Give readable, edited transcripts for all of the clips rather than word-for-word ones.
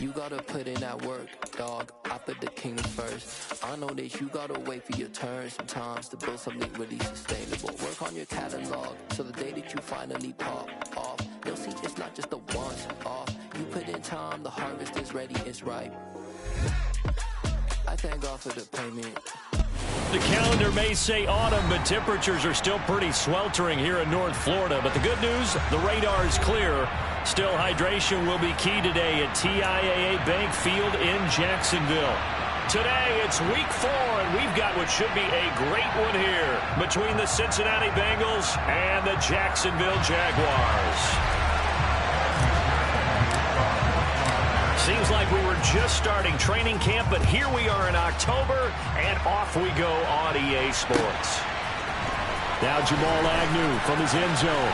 You gotta put in that work, dog. I put the king first. I know that you gotta wait for your turn sometimes to build something really sustainable. Work on your catalog, so the day that you finally pop off, you'll see it's not just a once off. You put in time, the harvest is ready, it's ripe. I thank God for the payment. The calendar may say autumn, but temperatures are still pretty sweltering here in North Florida. But the good news, the radar is clear. Still, hydration will be key today at TIAA Bank Field in Jacksonville. Today, it's week 4, and we've got what should be a great one here between the Cincinnati Bengals and the Jacksonville Jaguars. Seems like we were just starting training camp, but here we are in October, and off we go on EA Sports. Now Jamal Agnew from his end zone.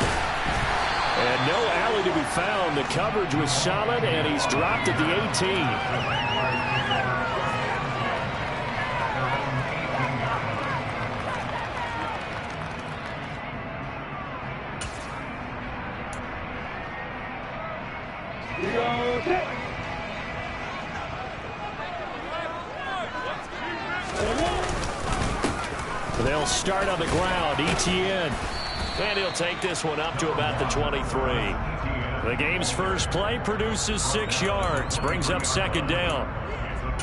And no alley to be found. The coverage was solid, and he's dropped at the 18. They'll start on the ground. ETN. And he'll take this one up to about the 23. The game's first play produces 6 yards. Brings up second down.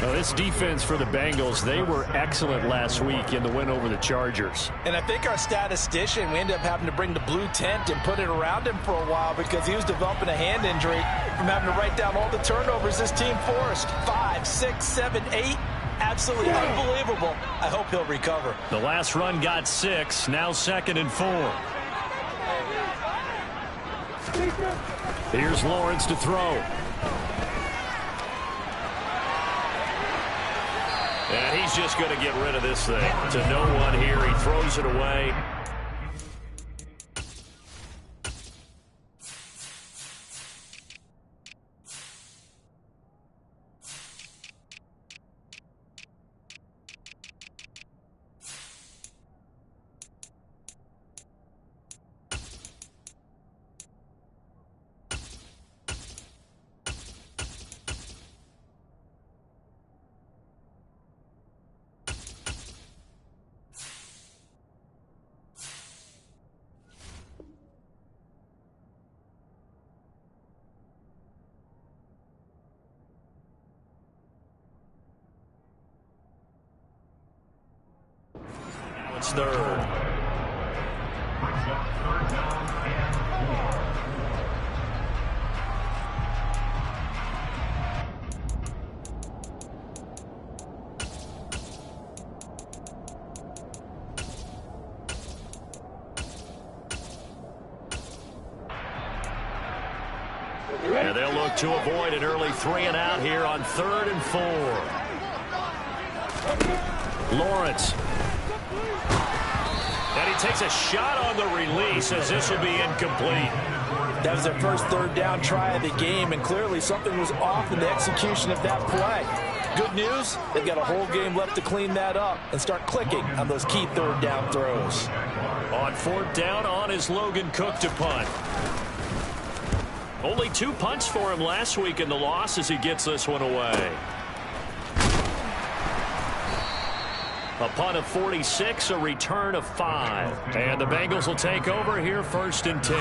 Now, this defense for the Bengals, they were excellent last week in the win over the Chargers. And I think our statistician, we ended up having to bring the blue tent and put it around him for a while because he was developing a hand injury from having to write down all the turnovers this team forced. 5, 6, 7, 8. Absolutely unbelievable. I hope he'll recover. The last run got 6. Now 2nd and 4. Here's Lawrence to throw. And he's just going to get rid of this thing. To no one here. He throws it away. It's 3rd. And they'll look to avoid an early 3 and out here on 3rd and 4. Lawrence. And he takes a shot on the release as this will be incomplete. That was their first 3rd down try of the game, and clearly something was off in the execution of that play. Good news, they've got a whole game left to clean that up and start clicking on those key 3rd down throws. On 4th down, on is Logan Cook to punt. Only 2 punts for him last week in the loss as he gets this one away. A punt of 46, a return of 5. And the Bengals will take over here 1st and 10.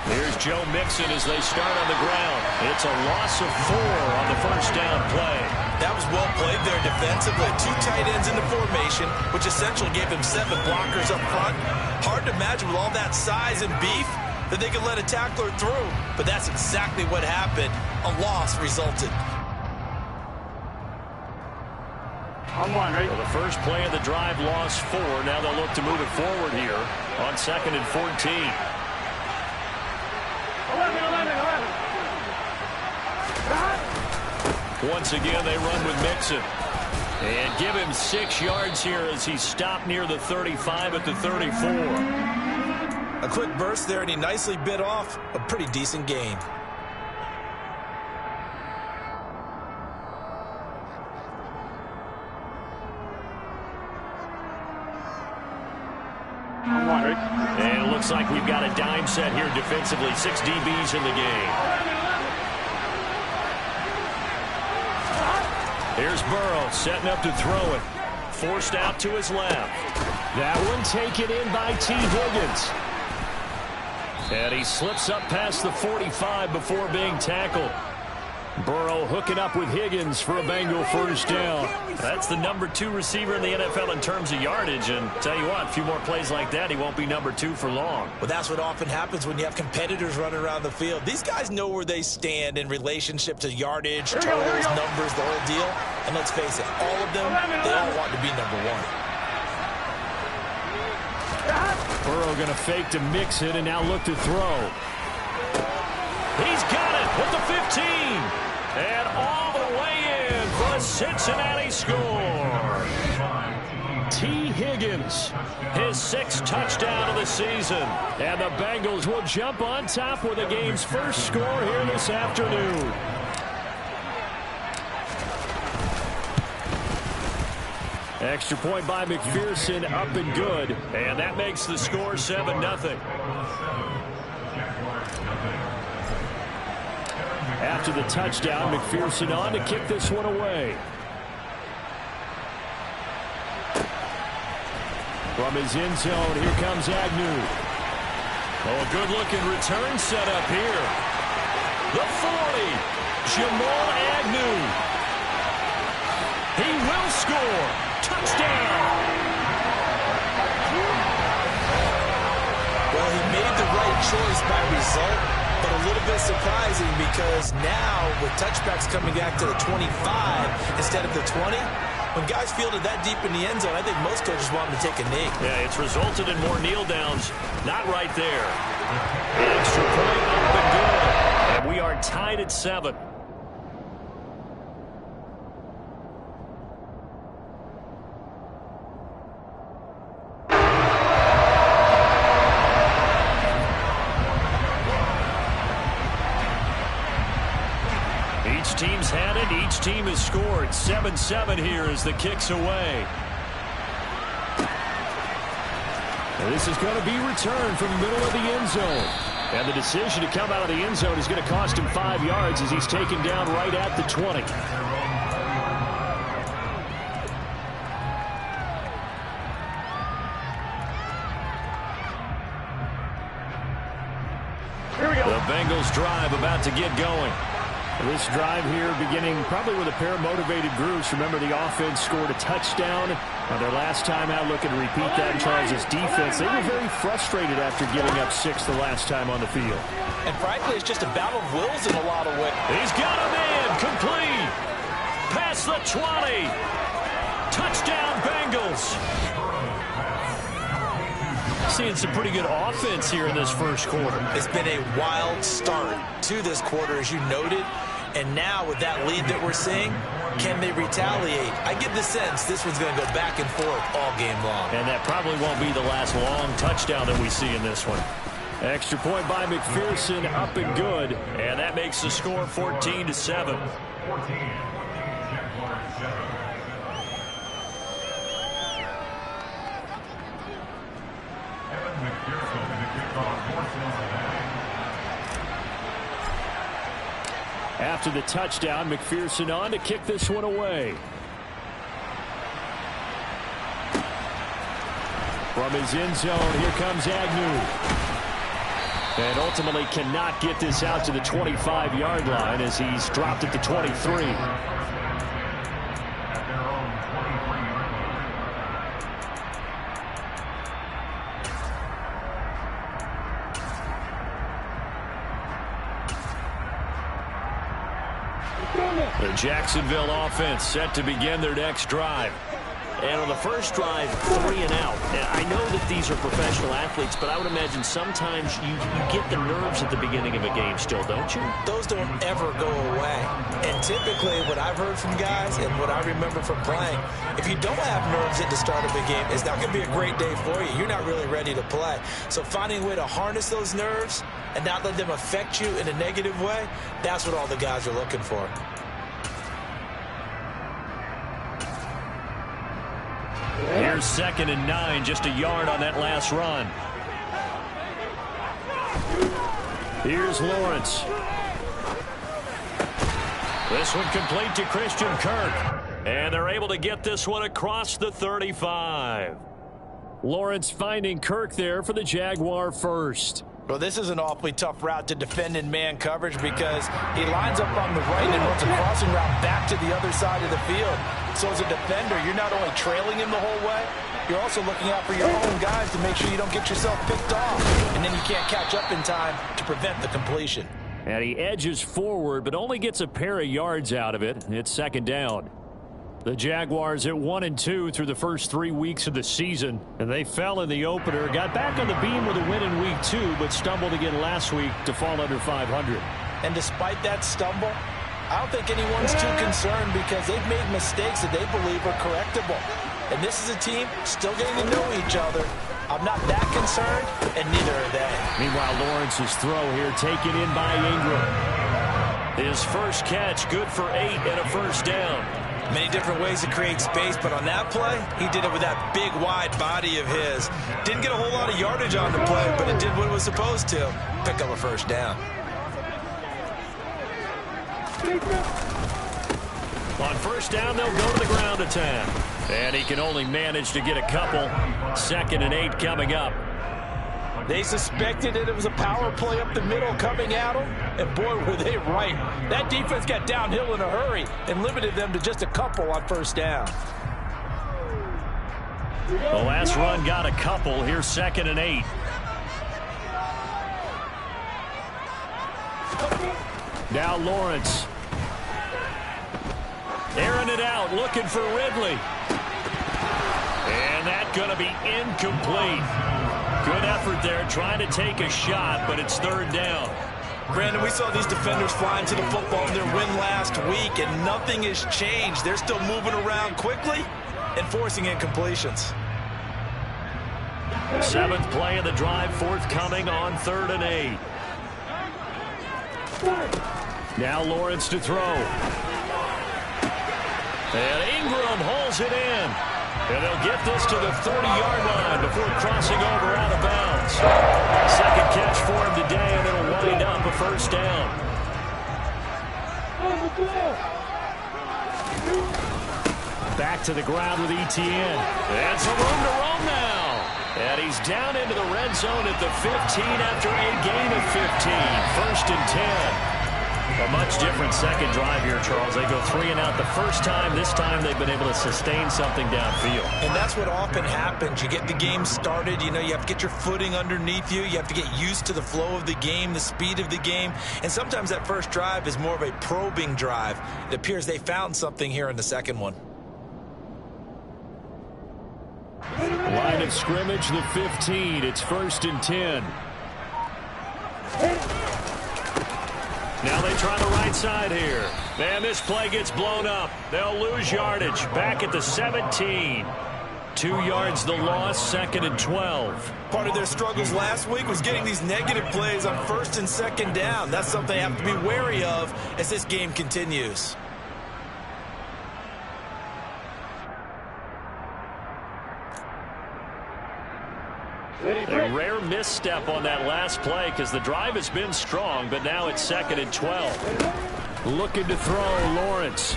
Here's Joe Mixon as they start on the ground. It's a loss of 4 on the 1st down play. That was well played there defensively. 2 tight ends in the formation, which essentially gave him 7 blockers up front. Hard to imagine with all that size and beef that they could let a tackler through. But that's exactly what happened. A loss resulted. Well, the first play of the drive lost 4. Now they'll look to move it forward here on 2nd and 14. Once again, they run with Mixon. And give him 6 yards here as he stopped near the 35 at the 34. A quick burst there, and he nicely bit off a pretty decent gain. And it looks like we've got a dime set here defensively. 6 DBs in the game. Here's Burrow setting up to throw it. Forced out to his left. That one taken in by T. Higgins. And he slips up past the 45 before being tackled. Burrow hooking up with Higgins for a Bengal first down. That's the number 2 receiver in the NFL in terms of yardage. And tell you what, a few more plays like that, he won't be number 2 for long. Well, that's what often happens when you have competitors running around the field. These guys know where they stand in relationship to yardage, totals, numbers, the whole deal. And let's face it, all of them, they all want to be number 1. Burrow going to fake to mix it and now look to throw. He's got it with the 15. And all the way in for a Cincinnati score. T. Higgins, his 6th touchdown of the season. And the Bengals will jump on top with the game's first score here this afternoon. Extra point by McPherson, up and good. And that makes the score 7-0. After the touchdown, McPherson on to kick this one away. From his end zone, here comes Agnew. Oh, a good-looking return set up here. The 40, Jamal Agnew. He will score. Touchdown. Well, he made the right choice by result, but a little bit surprising because now with touchbacks coming back to the 25 instead of the 20, when guys fielded that deep in the end zone, I think most coaches want them to take a knee. Yeah, it's resulted in more kneel downs. Not right there. Extra point up and good. And we are tied at 7. Each team's had it. Each team has scored. 7-7 here as the kick's away. And this is going to be returned from the middle of the end zone. And the decision to come out of the end zone is going to cost him 5 yards as he's taken down right at the 20. The Bengals drive about to get going. This drive here beginning probably with a pair of motivated groups. Remember, the offense scored a touchdown on their last time out, looking to repeat that in Charles' defense. They were very frustrated after giving up 6 the last time on the field. And frankly, it's just a battle of wills in a lot of ways. He's got a man complete. Past the 20. Touchdown, Bengals. Seeing some pretty good offense here in this first quarter. It's been a wild start to this quarter, as you noted. And now with that lead that we're seeing, can they retaliate? I get the sense this one's going to go back and forth all game long. And that probably won't be the last long touchdown that we see in this one. Extra point by McPherson, up and good. And that makes the score 14-7. After the touchdown, McPherson on to kick this one away. From his end zone, here comes Agnew. And ultimately cannot get this out to the 25-yard line as he's dropped at the 23. The Jacksonville offense set to begin their next drive. And on the first drive, 3 and out. And I know that these are professional athletes, but I would imagine sometimes you get the nerves at the beginning of a game still, don't you? Those don't ever go away. And typically what I've heard from guys and what I remember from playing, if you don't have nerves at the start of a game, it's not going to be a great day for you. You're not really ready to play. So finding a way to harness those nerves and not let them affect you in a negative way, that's what all the guys are looking for. Here's 2nd and 9, just a yard on that last run. Here's Lawrence. This one complete to Christian Kirk. And they're able to get this one across the 35. Lawrence finding Kirk there for the Jaguar first. Well, this is an awfully tough route to defend in man coverage because he lines up on the right and runs a crossing route back to the other side of the field. So as a defender, you're not only trailing him the whole way, you're also looking out for your own guys to make sure you don't get yourself picked off. And then you can't catch up in time to prevent the completion. And he edges forward, but only gets a pair of yards out of it. It's 2nd down. The Jaguars at 1-2 through the first 3 weeks of the season, and they fell in the opener, got back on the beam with a win in week 2, but stumbled again last week to fall under 500. And despite that stumble, I don't think anyone's too concerned because they've made mistakes that they believe are correctable. And this is a team still getting to know each other. I'm not that concerned, and neither are they. Meanwhile, Lawrence's throw here taken in by Ingram. His first catch, good for 8 and a first down. Many different ways to create space, but on that play, he did it with that big, wide body of his. Didn't get a whole lot of yardage on the play, but it did what it was supposed to. Pick up a first down. On first down, they'll go to the ground attack. And he can only manage to get a couple. 2nd and 8 coming up. They suspected that it was a power play up the middle coming at them, and boy, were they right. That defense got downhill in a hurry and limited them to just a couple on first down. The last run got a couple. Here's 2nd and 8. Now Lawrence. Airing it out, looking for Ridley. And that's going to be incomplete. Good effort there, trying to take a shot, but it's 3rd down. Brandon, we saw these defenders flying to the football in their win last week, and nothing has changed. They're still moving around quickly and forcing incompletions. 7th play of the drive, forthcoming on 3rd and 8. Now Lawrence to throw. And Ingram holds it in. And they'll get this to the 30-yard line before crossing over out of bounds. 2nd catch for him today, and it'll wind up a first down. Back to the ground with ETN. And some room to roam now. And he's down into the red zone at the 15 after a gain of 15. 1st and 10. A much different 2nd drive here, Charles. They go 3 and out the first time. This time they've been able to sustain something downfield. And that's what often happens. You get the game started. You know, you have to get your footing underneath you. You have to get used to the flow of the game, the speed of the game. And sometimes that first drive is more of a probing drive. It appears they found something here in the 2nd one. Line of scrimmage, the 15. It's 1st and 10. Now they try the right side here. And this play gets blown up. They'll lose yardage. Back at the 17. 2 yards the loss, 2nd and 12. Part of their struggles last week was getting these negative plays on 1st and 2nd down. That's something they have to be wary of as this game continues. A rare misstep on that last play because the drive has been strong, but now it's 2nd and 12. Looking to throw, Lawrence.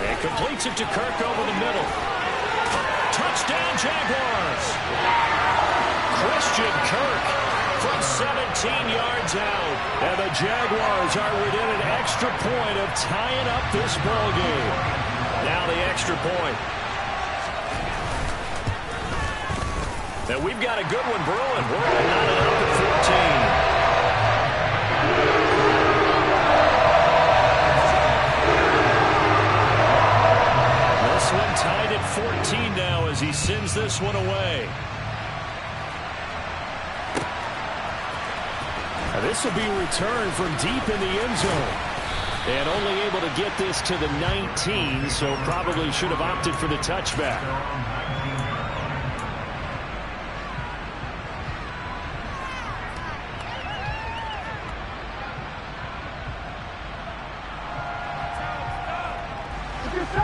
And completes it to Kirk over the middle. Touchdown, Jaguars. Christian Kirk from 17 yards out. And the Jaguars are within an extra point of tying up this ball game. Now the extra point. And we've got a good one brewing. We're at 9-14. This one tied this one away. This will be returned from deep in the end zone. And only able to get this to the 19, so probably should have opted for the touchback.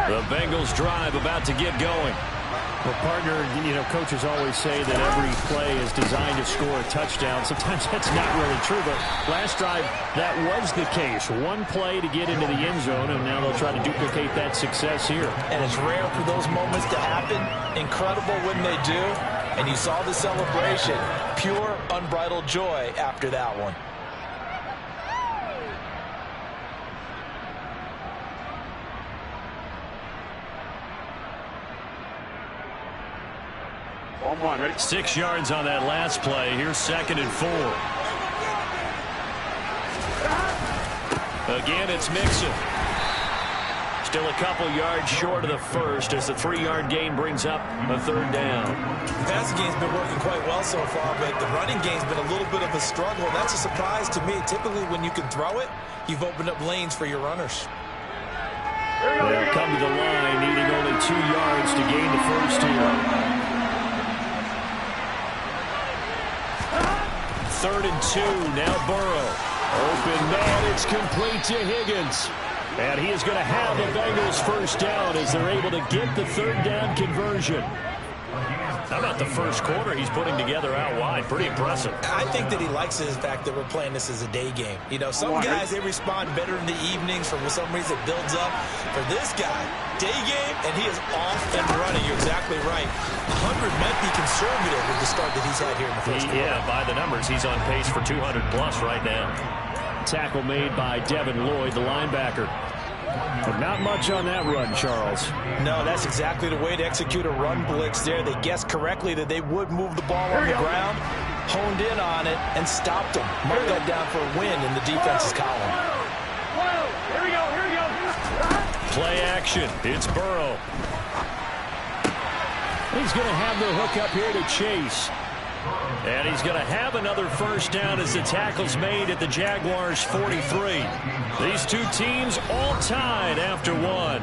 The Bengals drive about to get going. Well, partner, coaches always say that every play is designed to score a touchdown. Sometimes that's not really true, but last drive, that was the case. One play to get into the end zone, and now they'll try to duplicate that success here. And it's rare for those moments to happen. Incredible when they do. And you saw the celebration. Pure, unbridled joy after that one. Ready? 6 yards on that last play. Here's 2nd and 4. Again, it's Mixon. Still a couple yards short of the first as the 3-yard gain brings up a 3rd down. The passing game's been working quite well so far, but the running game's been a little bit of a struggle. That's a surprise to me. Typically, when you can throw it, you've opened up lanes for your runners. They'll come to the line, needing only 2 yards to gain the first here. 3rd and 2, now Burrow. Open man, it's complete to Higgins. And he is going to have the Bengals first down as they're able to get the 3rd down conversion. How about the first quarter he's putting together out wide? Pretty impressive. I think that he likes the fact that we're playing this as a day game. Some guys, they respond better in the evenings. For some reason, it builds up. For this guy, day game, and he is off and running. You're exactly right. 100 might be conservative with the start that he's had here in the first quarter. Yeah, by the numbers, he's on pace for 200-plus right now. Tackle made by Devin Lloyd, the linebacker. But not much on that run, Charles. No, that's exactly the way to execute a run blitz there. They guessed correctly that they would move the ball on the ground, honed in on it, and stopped them. Marked that down for a win in the defense's column. Here we go. Play action. It's Burrow. He's going to have the hook up here to Chase. And he's going to have another first down as the tackle's made at the Jaguars' 43. These two teams all tied after one.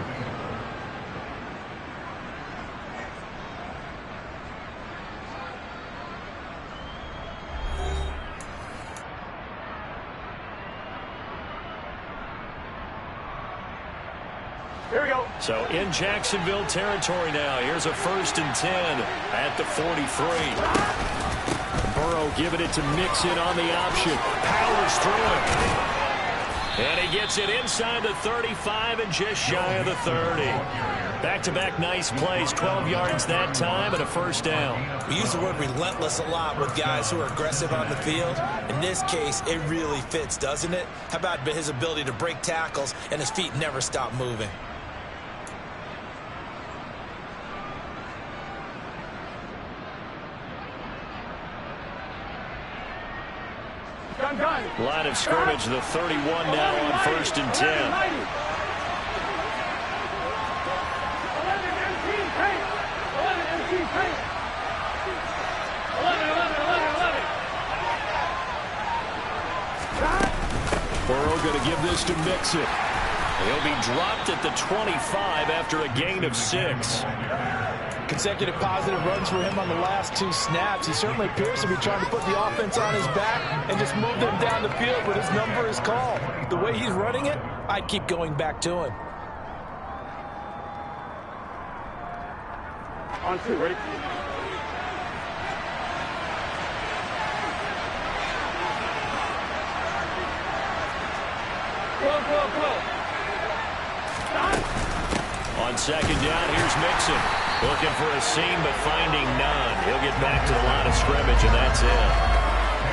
Here we go. So in Jacksonville territory now. Here's a 1st and 10 at the 43. Burrow giving it to Mixon on the option. Powers through it. And he gets it inside the 35 and just shy of the 30. Back-to-back nice plays, 12 yards that time and a first down. We use the word relentless a lot with guys who are aggressive on the field. In this case, it really fits, doesn't it? How about his ability to break tackles and his feet never stop moving? Line of scrimmage, the 31 now on 1st and 10. Burrow going to give this to Mixon. He'll be dropped at the 25 after a gain of 6. Consecutive positive runs for him on the last 2 snaps. He certainly appears to be trying to put the offense on his back and just move them down the field, but his number is called. The way he's running it, I'd keep going back to him. On 2, ready? Go. On 2nd down, here's Mixon. Looking for a seam, but finding none. He'll get back to the line of scrimmage, and that's it.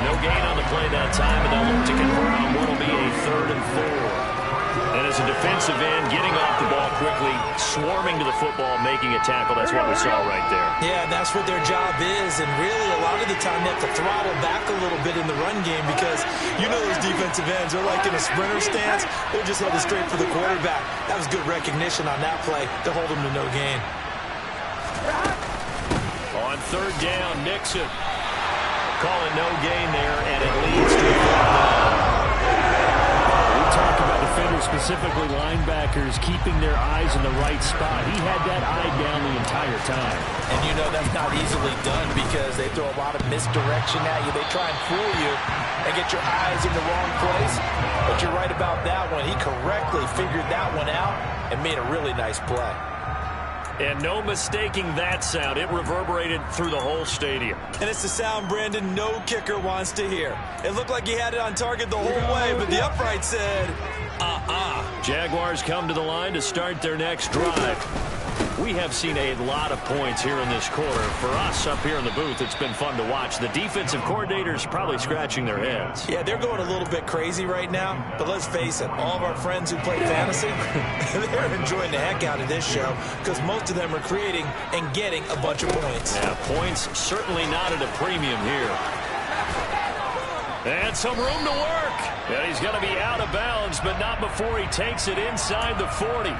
No gain on the play that time, and they'll look to convert on what will be a 3rd and 4. And as a defensive end, getting off the ball quickly, swarming to the football, making a tackle. That's what we saw right there. Yeah, that's what their job is, and really a lot of the time they have to throttle back a little bit in the run game because you know those defensive ends are like in a sprinter stance. They're just headed straight for the quarterback. That was good recognition on that play to hold them to no gain. On third down, Nixon. Call it no gain there, and it leads to a fourth down. We talk about defenders, specifically linebackers, keeping their eyes in the right spot. He had that eye down the entire time. And you know that's not easily done because they throw a lot of misdirection at you. They try and fool you and get your eyes in the wrong place. But you're right about that one. He correctly figured that one out and made a really nice play. And no mistaking that sound. It reverberated through the whole stadium. And it's the sound, Brandon, no kicker wants to hear. It looked like he had it on target the whole way, but the upright said, Jaguars come to the line to start their next drive. We have seen a lot of points here in this quarter. For us up here in the booth, it's been fun to watch. The defensive coordinators probably scratching their heads. Yeah, they're going a little bit crazy right now. But let's face it, all of our friends who play fantasy, they're enjoying the heck out of this show because most of them are creating and getting a bunch of points. Yeah, points certainly not at a premium here. And some room to work. And he's going to be out of bounds, but not before he takes it inside the 40.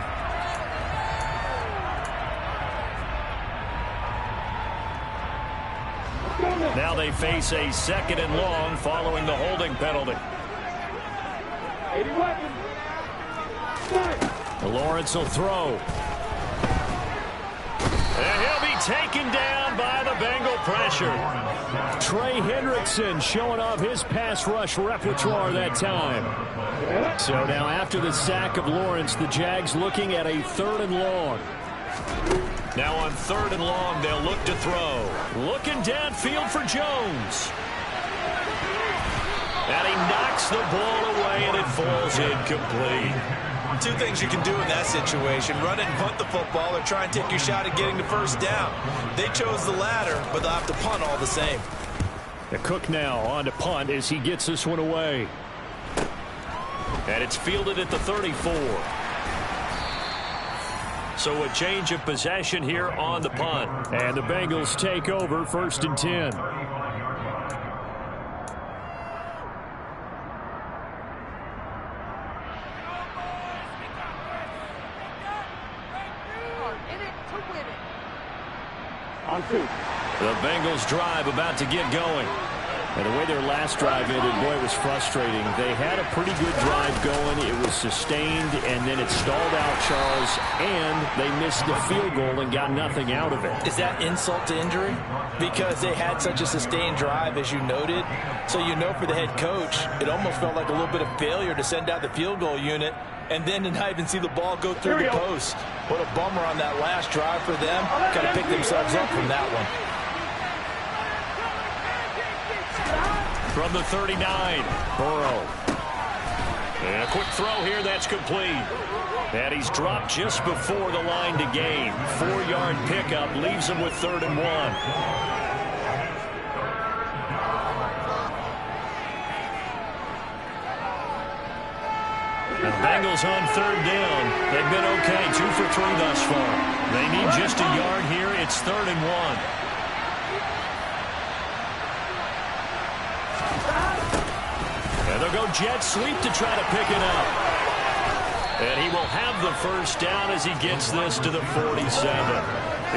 Now they face a 2nd and long following the holding penalty. Lawrence will throw. And he'll be taken down by the Bengal pressure. Trey Hendrickson showing off his pass rush repertoire that time. So now after the sack of Lawrence, the Jags looking at a 3rd and long. Now on 3rd and long, they'll look to throw. Looking downfield for Jones. And he knocks the ball away, and it falls incomplete. Two things you can do in that situation: run it and punt the football, or try and take your shot at getting the first down. They chose the latter, but they'll have to punt all the same. The Cook now on to punt as he gets this one away. And it's fielded at the 34. So a change of possession here on the punt. And the Bengals take over 1st and 10. On 2. The Bengals drive about to get going. And the way their last drive ended, boy, it was frustrating. They had a pretty good drive going. It was sustained, and then it stalled out, Charles, and they missed the field goal and got nothing out of it. Is that insult to injury? Because they had such a sustained drive, as you noted. So you know for the head coach, it almost felt like a little bit of failure to send out the field goal unit and then to not even see the ball go through the post. What a bummer on that last drive for them. Kind of picked themselves up from that one. From the 39, Burrow. And a quick throw here, that's complete. And he's dropped just before the line to gain. 4-yard pickup leaves him with 3rd and 1. The Bengals on 3rd down. They've been okay, 2 for 3 thus far. They need just a yard here. It's 3rd and 1. And they'll go jet sweep to try to pick it up. And he will have the first down as he gets this to the 47.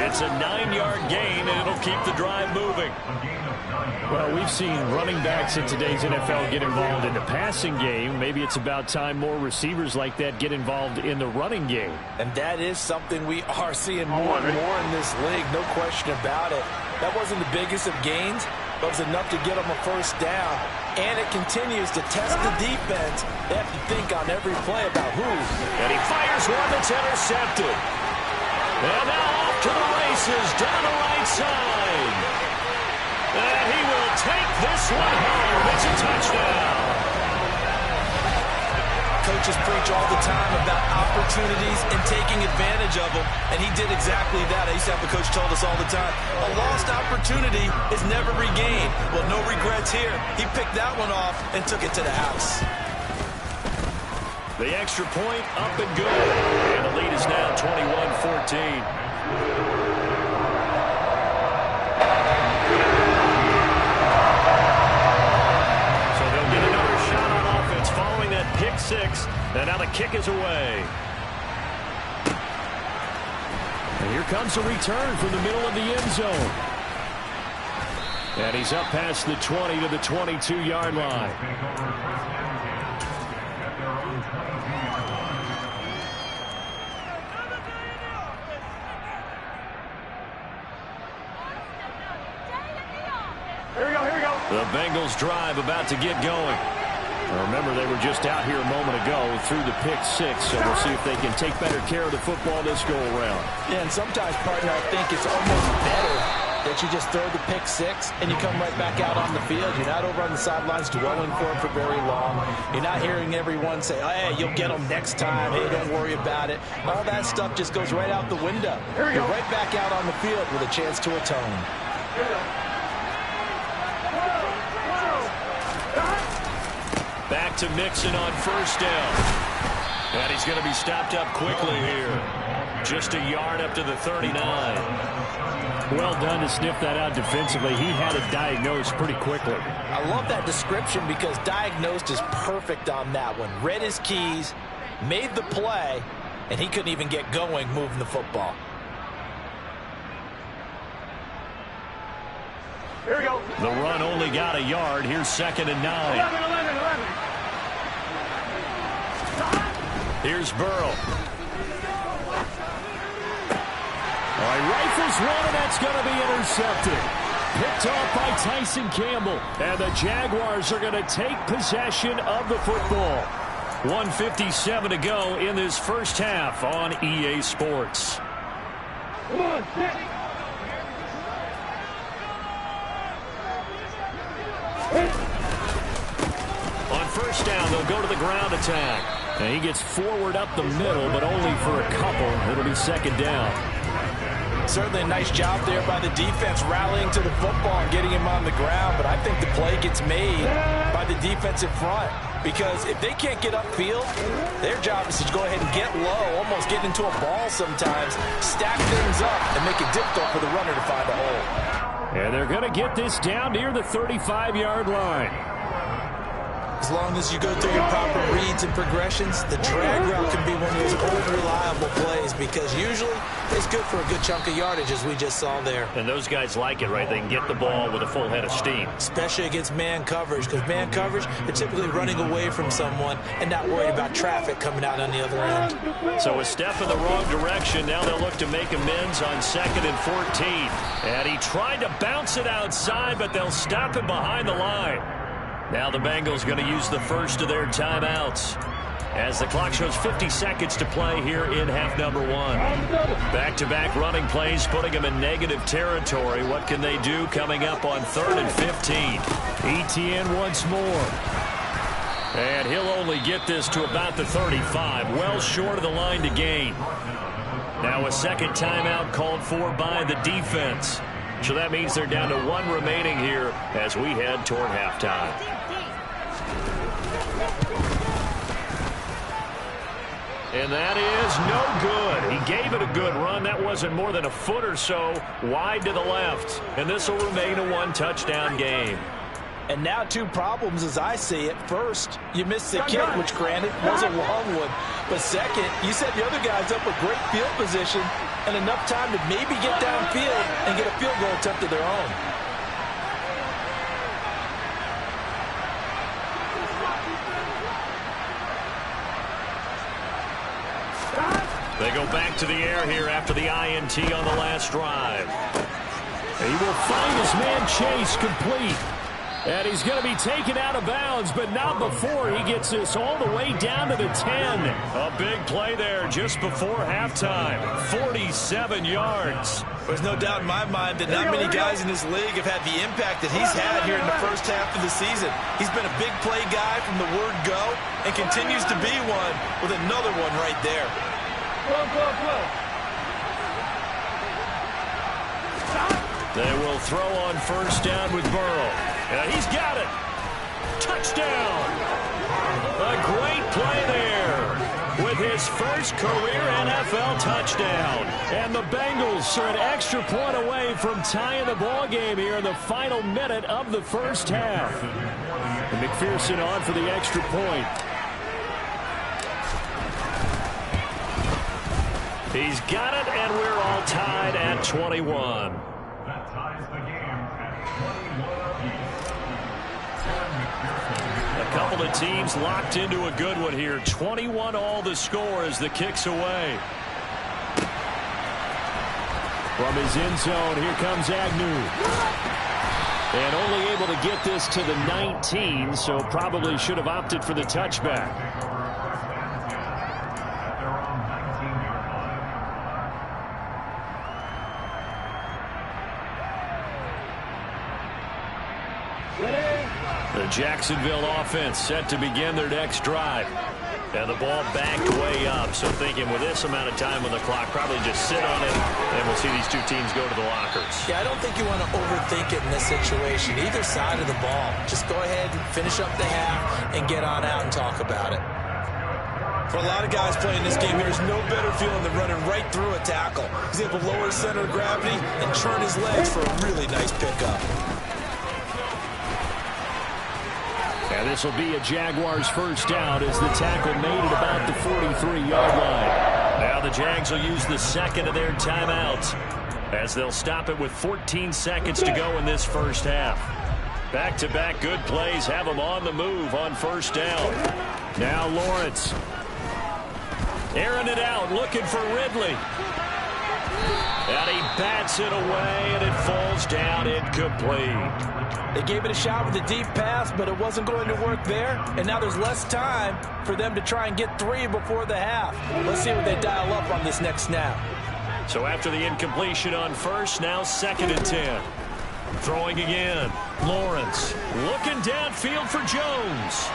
It's a 9-yard gain, and it'll keep the drive moving. Well, we've seen running backs in today's NFL get involved in the passing game. Maybe it's about time more receivers like that get involved in the running game. And that is something we are seeing more and more in this league, no question about it. That wasn't the biggest of gains, but it was enough to get them a first down. And it continues to test the defense. They have to think on every play about who. And he fires one that's intercepted. And now off to the races down the right side. And he will take this one home. It's a touchdown. Coaches preach all the time about opportunities and taking advantage of them, and he did exactly that. I used to have a coach told us all the time, a lost opportunity is never regained. Well, no regrets here. He picked that one off and took it to the house. The extra point up and good. And the lead is now 21-14. Pick 6, and now the kick is away. And here comes a return from the middle of the end zone. And he's up past the 20 to the 22-yard line. The Bengals drive about to get going. Remember, they were just out here a moment ago through the pick six, so we'll see if they can take better care of the football this go-around. Yeah, and sometimes, partner, I think it's almost better that you just throw the pick six and you come right back out on the field. You're not over on the sidelines dwelling for it for very long. You're not hearing everyone say, oh, hey, you'll get them next time. Hey, don't worry about it. All that stuff just goes right out the window. You're right back out on the field with a chance to atone. Back to Mixon on first down. And he's going to be stopped up quickly here. Just a yard up to the 39. Well done to sniff that out defensively. He had it diagnosed pretty quickly. I love that description because diagnosed is perfect on that one. Read his keys, made the play, and he couldn't even get going moving the football. Here we go. The run only got a yard. Here's 2nd and 9. 11. Here's Burrow. All right, rifles one, and that's going to be intercepted. Picked off by Tyson Campbell. And the Jaguars are going to take possession of the football. 1:57 to go in this first half on EA Sports. Come on, sit. On first down, they'll go to the ground attack. And he gets forward up the middle, but only for a couple. It'll be 2nd down. Certainly a nice job there by the defense rallying to the football and getting him on the ground. But I think the play gets made by the defensive front. Because if they can't get upfield, their job is to go ahead and get low, almost get into a ball sometimes, stack things up, and make it difficult for the runner to find a hole. And they're going to get this down near the 35-yard line. As long as you go through your proper reads and progressions, the drag route can be one of those old reliable plays because usually it's good for a good chunk of yardage, as we just saw there. And those guys like it, right? They can get the ball with a full head of steam. Especially against man coverage, because man coverage, they're typically running away from someone and not worried about traffic coming out on the other end. So a step in the wrong direction. Now they'll look to make amends on 2nd and 14. And he tried to bounce it outside, but they'll stop him behind the line. Now the Bengals going to use the first of their timeouts as the clock shows 50 seconds to play here in half number 1. Back-to-back running plays putting them in negative territory. What can they do coming up on 3rd and 15? ETN once more. And he'll only get this to about the 35, well short of the line to gain. Now a second timeout called for by the defense. So that means they're down to 1 remaining here as we head toward halftime. And that is no good. He gave it a good run. That wasn't more than a foot or so wide to the left. And this will remain a 1-touchdown game. And now 2 problems as I see it. First, you missed the kick, which granted was a long one. But second, you set the other guys up with great field position and enough time to maybe get downfield and get a field goal attempt of their own. They go back to the air here after the INT on the last drive. He will find his man Chase complete. And he's going to be taken out of bounds, but not before he gets this all the way down to the 10. A big play there just before halftime. 47 yards. There's no doubt in my mind that not many guys in this league have had the impact that he's had here in the first half of the season. He's been a big play guy from the word go and continues to be one with another one right there. They will throw on first down with Burrow. And he's got it. Touchdown. A great play there with his first career NFL touchdown. And the Bengals are an extra point away from tying the ball game here in the final minute of the first half. And McPherson on for the extra point. He's got it, and we're all tied at 21. That ties the game at 21. A couple of teams locked into a good one here. 21 all the score as the kick's away. From his end zone, here comes Agnew. And only able to get this to the 19, so probably should have opted for the touchback. The Jacksonville offense set to begin their next drive. And the ball backed way up. So thinking with this amount of time on the clock, probably just sit on it, and we'll see these two teams go to the lockers. Yeah, I don't think you want to overthink it in this situation. Either side of the ball. Just go ahead and finish up the half and get on out and talk about it. For a lot of guys playing this game, there's no better feeling than running right through a tackle. He's able to lower his center of gravity and turn his legs for a really nice pickup. And this will be a Jaguars first down as the tackle made at about the 43-yard line. Now the Jags will use the second of their timeouts as they'll stop it with 14 seconds to go in this first half. Back-to-back good plays have them on the move on first down. Now Lawrence. Airing it out, looking for Ridley. And he bats it away, and it falls down incomplete. They gave it a shot with a deep pass, but it wasn't going to work there. And now there's less time for them to try and get three before the half. Let's see what they dial up on this next snap. So after the incompletion on first, now 2nd and 10. Throwing again. Lawrence looking downfield for Jones.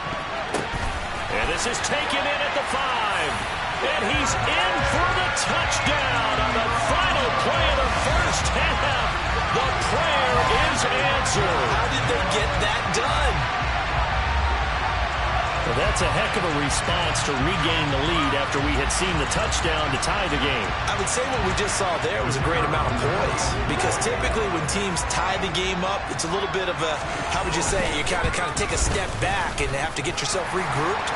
And this is taken in at the 5. And he's in for the touchdown on the final play of the first half. The prayer is answered. How did they get that done? Well, that's a heck of a response to regain the lead after we had seen the touchdown to tie the game. I would say what we just saw there was a great amount of poise. Because typically when teams tie the game up, it's a little bit of a, how would you say, you kind of take a step back and have to get yourself regrouped.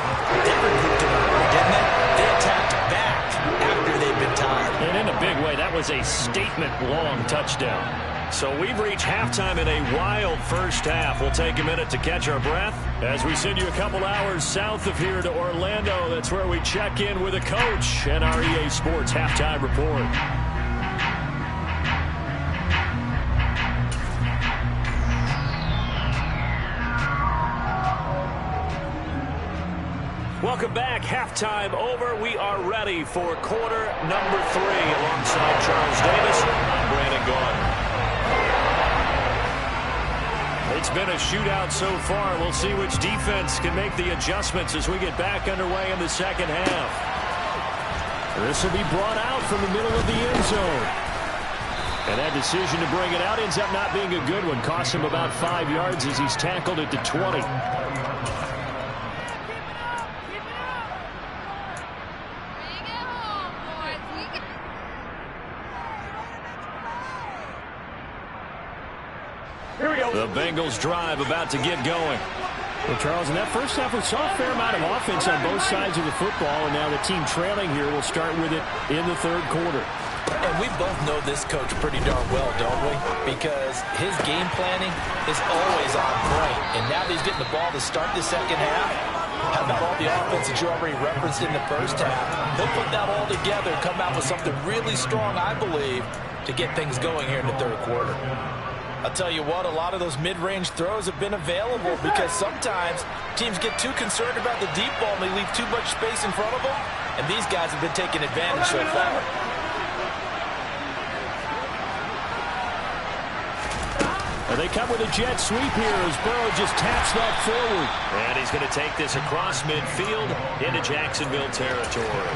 They regrouped in a hurry, didn't they? They attacked back after they'd been tied. And in a big way, that was a statement-long touchdown. So we've reached halftime in a wild first half. We'll take a minute to catch our breath as we send you a couple hours south of here to Orlando. That's where we check in with a coach and our EA Sports halftime report. Welcome back. Halftime over. We are ready for quarter number 3 alongside Charles Davis. I'm Brandon Gaudin. It's been a shootout so far. We'll see which defense can make the adjustments as we get back underway in the second half. This will be brought out from the middle of the end zone. And that decision to bring it out ends up not being a good one. Costs him about 5 yards as he's tackled at the 20. The Bengals drive about to get going. Well, Charles, in that first half, we saw a fair amount of offense on both sides of the football, and now the team trailing here will start with it in the third quarter. And we both know this coach pretty darn well, don't we? Because his game planning is always on point. And now that he's getting the ball to start the second half, how about all the offense that you already referenced in the first half? He'll put that all together and come out with something really strong, I believe, to get things going here in the third quarter. I'll tell you what, a lot of those mid-range throws have been available because sometimes teams get too concerned about the deep ball and they leave too much space in front of them, and these guys have been taking advantage so far. Well, they come with a jet sweep here as Burrow just taps that forward. And he's going to take this across midfield into Jacksonville territory.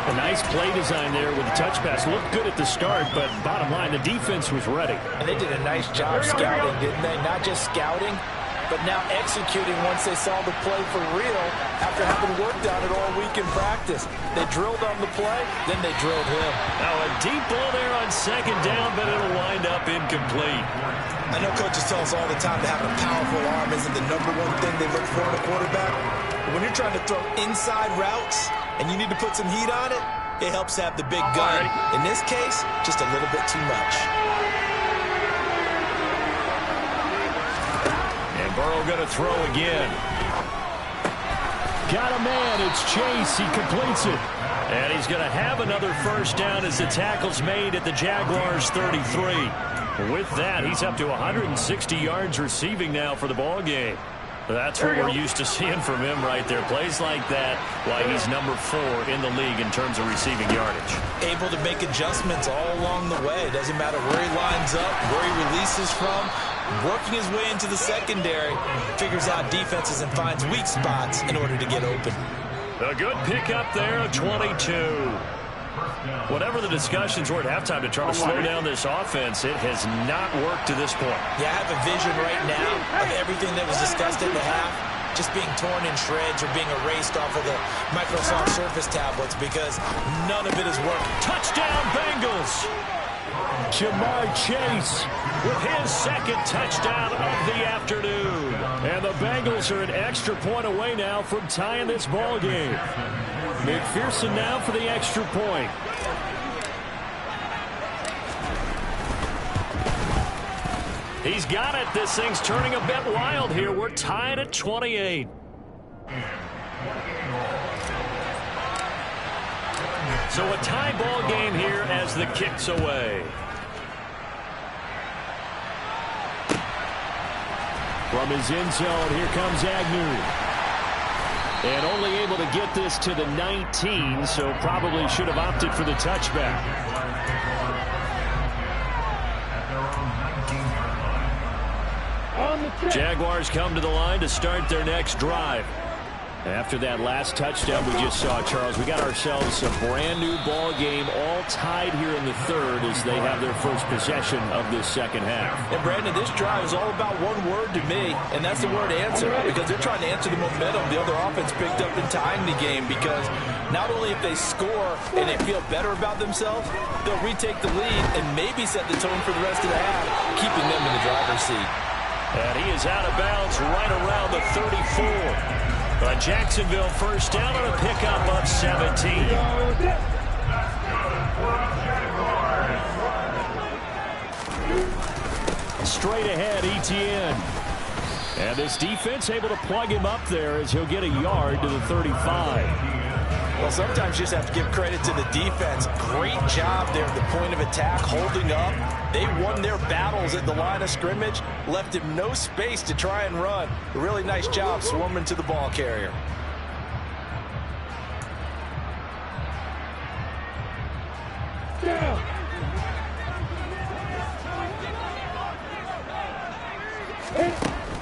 A nice play design there with the touch pass. Looked good at the start, but bottom line, the defense was ready. And they did a nice job scouting, didn't they? Not just scouting, but now executing once they saw the play for real after having worked on it all week in practice. They drilled on the play, then they drilled him. Now a deep ball there on second down, but it'll wind up incomplete. I know coaches tell us all the time that having a powerful arm isn't the #1 thing they look for in a quarterback. But when you're trying to throw inside routes and you need to put some heat on it, it helps have the big gun. In this case, just a little bit too much. Burrow going to throw again. Got a man. It's Chase. He completes it. And he's going to have another first down as the tackle's made at the Jaguars' 33. With that, he's up to 160 yards receiving now for the ball game. That's what we're used to seeing from him right there. Plays like that, why he's number 4 in the league in terms of receiving yardage. Able to make adjustments all along the way. Doesn't matter where he lines up, where he releases from. Working his way into the secondary, figures out defenses and finds weak spots in order to get open. A good pickup there, a 22. Whatever the discussions were at halftime to try to slow down this offense, it has not worked to this point. Yeah, I have a vision right now of everything that was discussed at the half just being torn in shreds or being erased off of the Microsoft Surface tablets because none of it has worked. Touchdown, Bengals! Jamar Chase with his second touchdown of the afternoon. And the Bengals are an extra point away now from tying this ball game. McPherson now for the extra point. He's got it. This thing's turning a bit wild here. We're tied at 28. So a tie ball game here as the kick's away. From his end zone, here comes Agnew. And only able to get this to the 19, so probably should have opted for the touchback. Jaguars come to the line to start their next drive. After that last touchdown we just saw, Charles, we got ourselves a brand new ball game, all tied here in the third as they have their first possession of this second half. And Brandon, this drive is all about one word to me, and that's the word answer, because they're trying to answer the momentum the other offense picked up in tying the game, because not only if they score and they feel better about themselves, they'll retake the lead and maybe set the tone for the rest of the half, keeping them in the driver's seat. And he is out of bounds right around the 34. But Jacksonville first down on a pickup of 17. Straight ahead, Etienne. And this defense able to plug him up there as he'll get a yard to the 35. Well, sometimes you just have to give credit to the defense. Great job there at the point of attack, holding up. They won their battles at the line of scrimmage, left him no space to try and run. A really nice job swarming to the ball carrier. Down.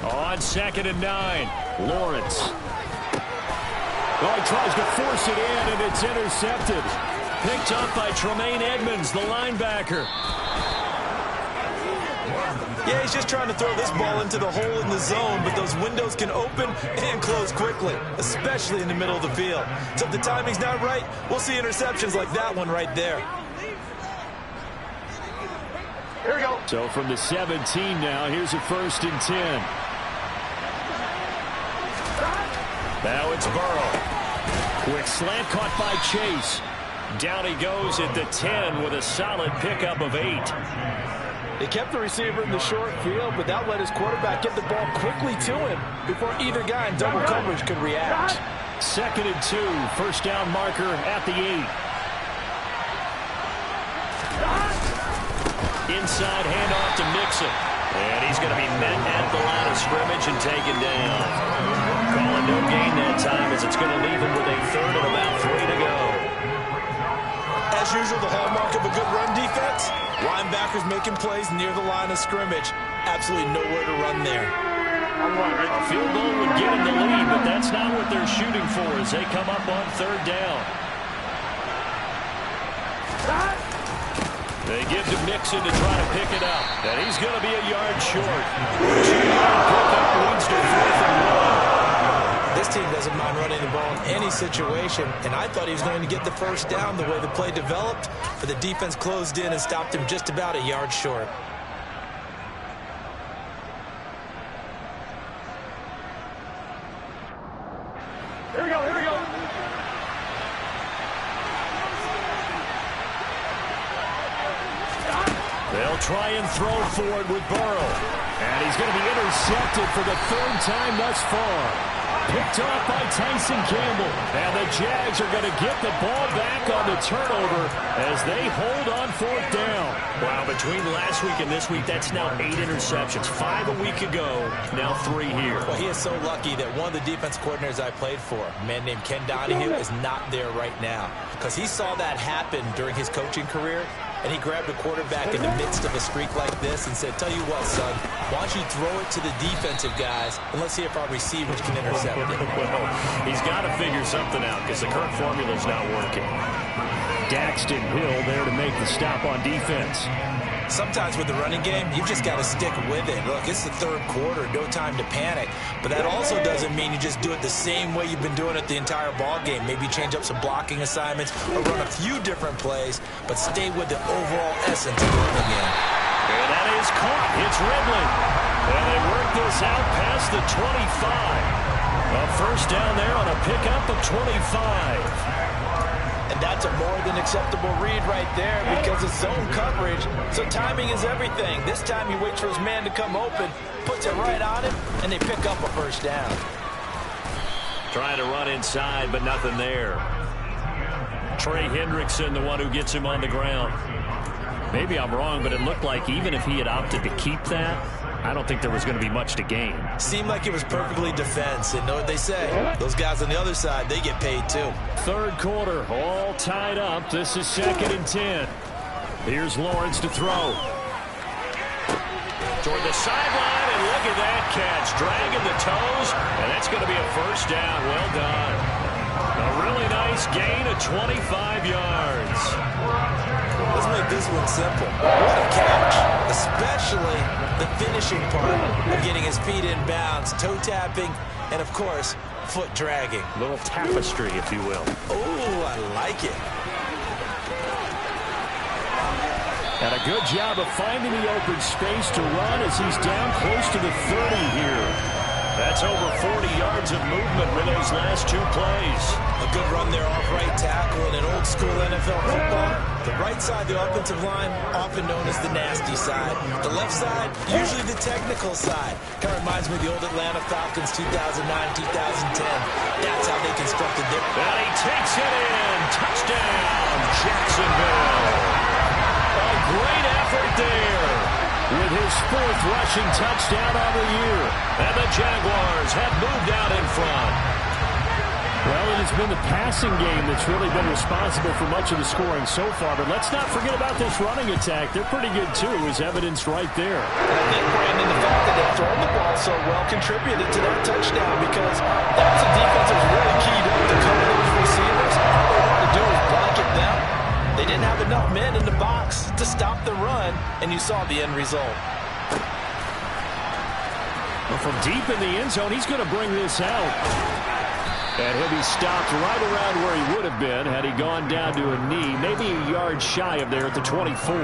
On 2nd and 9, Lawrence. Well, he tries to force it in, and it's intercepted. Picked up by Tremaine Edmonds, the linebacker. Yeah, he's just trying to throw this ball into the hole in the zone, but those windows can open and close quickly, especially in the middle of the field. So if the timing's not right, we'll see interceptions like that one right there. Here we go. So from the 17 now, here's a 1st and 10. Now it's Burrow. Quick slant caught by Chase. Down he goes at the 10 with a solid pickup of 8. They kept the receiver in the short field, but that let his quarterback get the ball quickly to him before either guy in double coverage could react. 2nd and 2, first down marker at the 8. Inside handoff to Mixon. And he's going to be met at the line of scrimmage and taken down. Calling no gain that time as it's going to leave him with a 3rd and about 3 to go. As usual, the hallmark of a good run defense, linebackers making plays near the line of scrimmage. Absolutely nowhere to run there. A field goal would get him the lead, but that's not what they're shooting for as they come up on 3rd down. They give to Mixon to try to pick it up. And he's going to be a yard short. 2-yard pickup leads to 4th and 1. This team doesn't mind running the ball in any situation, and I thought he was going to get the first down the way the play developed, but the defense closed in and stopped him just about a yard short. Here we go. Here we go. They'll try and throw for it with Burrow. And he's going to be intercepted for the third time thus far. Picked off by Tyson Campbell. And the Jags are going to get the ball back on the turnover as they hold on fourth down. Wow, between last week and this week, that's now 8 interceptions. 5 a week ago, now 3 here. Well, he is so lucky that one of the defense coordinators I played for, a man named Ken Donahue, is not there right now. Because he saw that happen during his coaching career, and he grabbed a quarterback in the midst of a streak like this and said, tell you what, son, why don't you throw it to the defensive guys, and let's see if our receivers can intercept it. Well, he's got to figure something out because the current formula's not working. Daxton Hill there to make the stop on defense. Sometimes with the running game, you've just got to stick with it. Look, it's the third quarter, no time to panic. But that also doesn't mean you just do it the same way you've been doing it the entire ball game. Maybe change up some blocking assignments or run a few different plays, but stay with the overall essence of the running game. And that is caught. It's Ridley. And they work this out past the 25. A first down there on a pickup of 25. And that's a more than acceptable read right there because it's zone coverage. So timing is everything. This time he waits for his man to come open, puts it right on him, and they pick up a first down. Trying to run inside, but nothing there. Trey Hendrickson, the one who gets him on the ground. Maybe I'm wrong, but it looked like even if he had opted to keep that, I don't think there was going to be much to gain. Seemed like it was perfectly defense. And know what they say? Those guys on the other side, they get paid too. Third quarter, all tied up. This is 2nd and 10. Here's Lawrence to throw. Toward the sideline, and look at that catch. Dragging the toes, and that's going to be a first down. Well done. A really nice gain of 25 yards. Let's make this one simple. What a catch. Especially the finishing part of getting his feet in bounds, toe tapping, and of course, foot dragging. A little tapestry, if you will. Oh, I like it. And a good job of finding the open space to run as he's down close to the 30 here. That's over 40 yards of movement with those last 2 plays. A good run there off right tackle in an old school NFL football. The right side, the offensive line, often known as the nasty side. The left side, usually the technical side. Kind of reminds me of the old Atlanta Falcons 2009, 2010. That's how they constructed their... And he takes it in. Touchdown, Jacksonville. A great effort there. With his 4th rushing touchdown on the year. And the Jaguars have moved out in front. Well, it has been the passing game that's really been responsible for much of the scoring so far. But let's not forget about this running attack. They're pretty good, too, as evidenced right there. I think, Brandon, the fact that they've thrown the ball so well contributed to that touchdown because that was a defense that was really keyed up to cover those receivers. All they wanted to do was blanket them. They didn't have enough men in the box to stop the run, and you saw the end result. Well, from deep in the end zone, he's going to bring this out. And he'll be stopped right around where he would have been had he gone down to a knee, maybe a yard shy of there at the 24.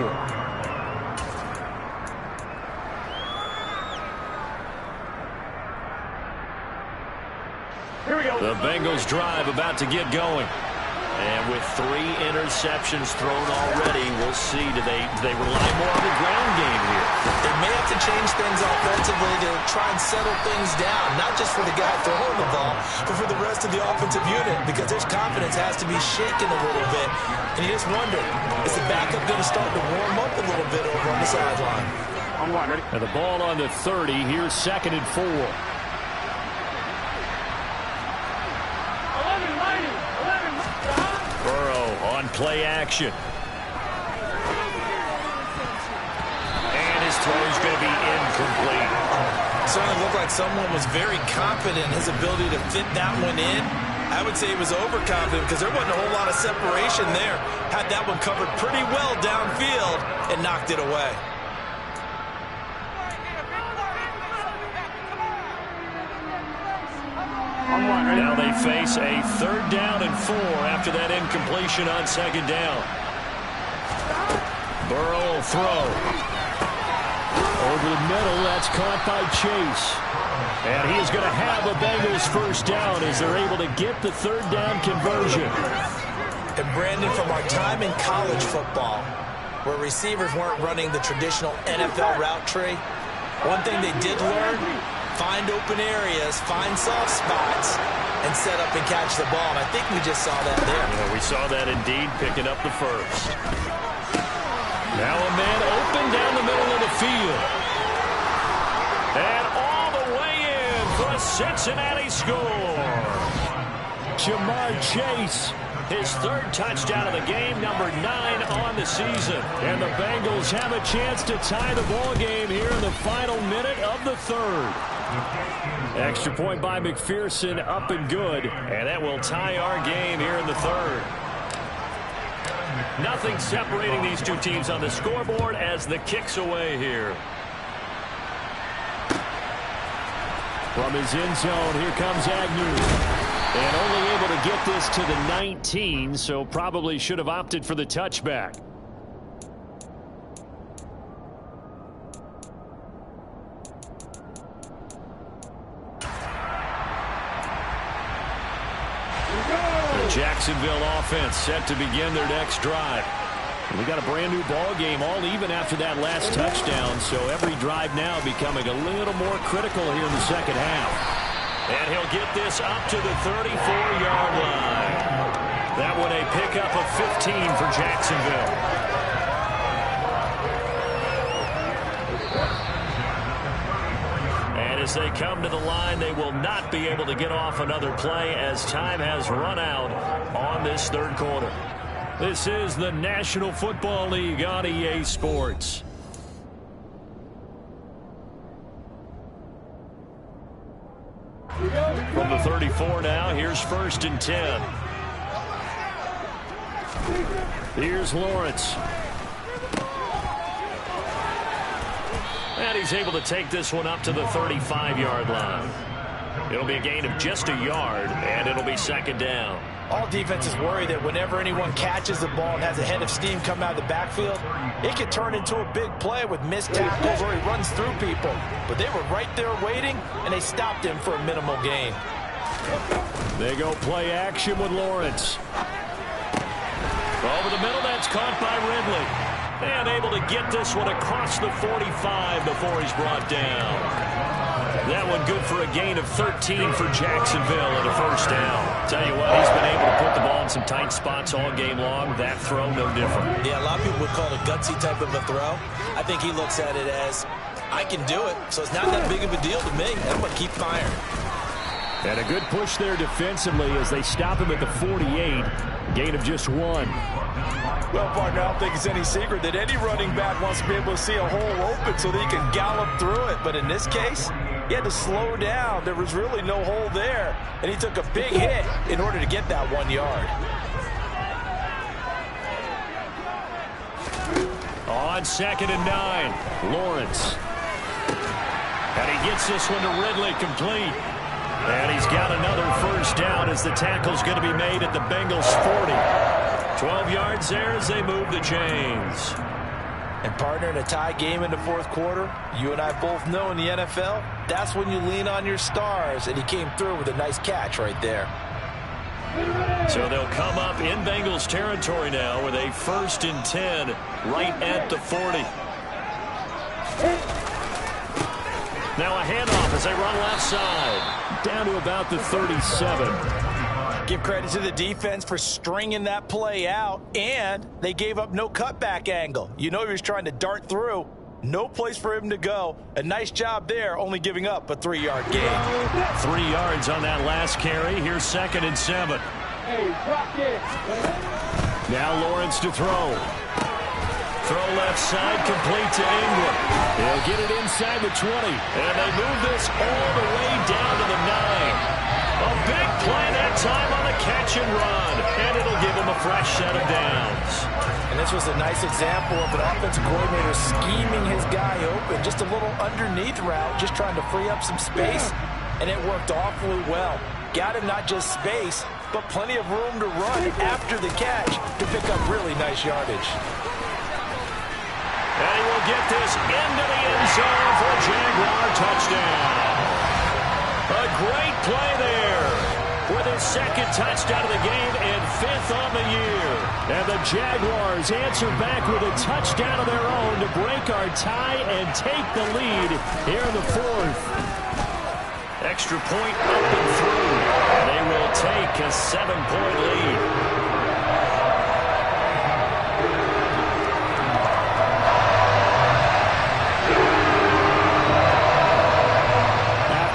Here we go. The Bengals drive about to get going. And with 3 interceptions thrown already, we'll see. Do they rely more on the ground game here? They may have to change things offensively to try and settle things down, not just for the guy throwing the ball, but for the rest of the offensive unit, because their confidence has to be shaken a little bit. And you just wonder, is the backup going to start to warm up a little bit over on the sideline? On one, ready? And the ball on the 30. Here's 2nd and 4. On play action. And his throw is going to be incomplete. Certainly looked like someone was very confident in his ability to fit that one in. I would say he was overconfident because there wasn't a whole lot of separation there. Had that one covered pretty well downfield and knocked it away. Now they face a 3rd down and 4 after that incompletion on 2nd down. Burrow will throw. Over the middle, that's caught by Chase. And he is going to have a Bengals first down as they're able to get the 3rd down conversion. And Brandon, from our time in college football, where receivers weren't running the traditional NFL route tree, One thing they did learn, find open areas, find soft spots, and set up and catch the ball. And I think we just saw that there. Yeah, we saw that indeed, picking up the first. Now a man open down the middle of the field. And all the way in for a Cincinnati score. Jamar Chase, his third touchdown of the game, number 9 on the season. And the Bengals have a chance to tie the ball game here in the final minute of the third. Extra point by McPherson, up and good. And that will tie our game here in the third. Nothing separating these two teams on the scoreboard as the kick's away here. From his end zone, here comes Agnew. And only able to get this to the 19, so probably should have opted for the touchback. The Jacksonville offense set to begin their next drive. We got a brand new ball game, all even after that last touchdown, so every drive now becoming a little more critical here in the second half. And he'll get this up to the 34-yard line. That one a pickup of 15 for Jacksonville. And as they come to the line, they will not be able to get off another play as time has run out on this third quarter. This is the National Football League on EA Sports. From the 34 now, here's 1st and 10. Here's Lawrence. And he's able to take this one up to the 35-yard line. It'll be a gain of just a yard, and it'll be second down. All defenses worry that whenever anyone catches the ball and has a head of steam come out of the backfield, it could turn into a big play with missed tackles or he runs through people. But they were right there waiting, and they stopped him for a minimal gain. They go play action with Lawrence. Over the middle, that's caught by Ridley. And able to get this one across the 45 before he's brought down. That one good for a gain of 13 for Jacksonville and a first down. Tell you what, he's been able to put the ball in some tight spots all game long. That throw, no different. Yeah, a lot of people would call it a gutsy type of a throw. I think he looks at it as, I can do it, so it's not that big of a deal to me. I'm going to keep firing. And a good push there defensively as they stop him at the 48. Gain of just 1. Well, partner, I don't think it's any secret that any running back wants to be able to see a hole open so that he can gallop through it. But in this case, he had to slow down. There was really no hole there, and he took a big hit in order to get that 1 yard. On 2nd and 9, Lawrence. And he gets this one to Ridley complete. And he's got another first down as the tackle's going to be made at the Bengals 40. 12 yards there as they move the chains. And partner, in a tie game in the fourth quarter, you and I both know in the NFL, that's when you lean on your stars, and he came through with a nice catch right there. So they'll come up in Bengals territory now with a 1st and 10 right at the 40. Now a handoff as they run left side. Down to about the 37. Give credit to the defense for stringing that play out, and they gave up no cutback angle. You know he was trying to dart through. No place for him to go. A nice job there, only giving up a 3-yard gain. 3 yards on that last carry. Here's 2nd and 7. Now Lawrence to throw. Throw left side, complete to Ingram. They'll get it inside the 20. And they move this all the way down to the 9. A big play that time on the catch and run. And it'll give him a fresh set of downs. And this was a nice example of an offensive coordinator scheming his guy open. Just a little underneath route, just trying to free up some space. And it worked awfully well. Got him not just space, but plenty of room to run after the catch to pick up really nice yardage. And he will get this into the end zone for a Jaguar touchdown. A great play there with his second touchdown of the game and 5th on the year. And the Jaguars answer back with a touchdown of their own to break our tie and take the lead here in the 4th. Extra point up and through. They will take a 7-point lead.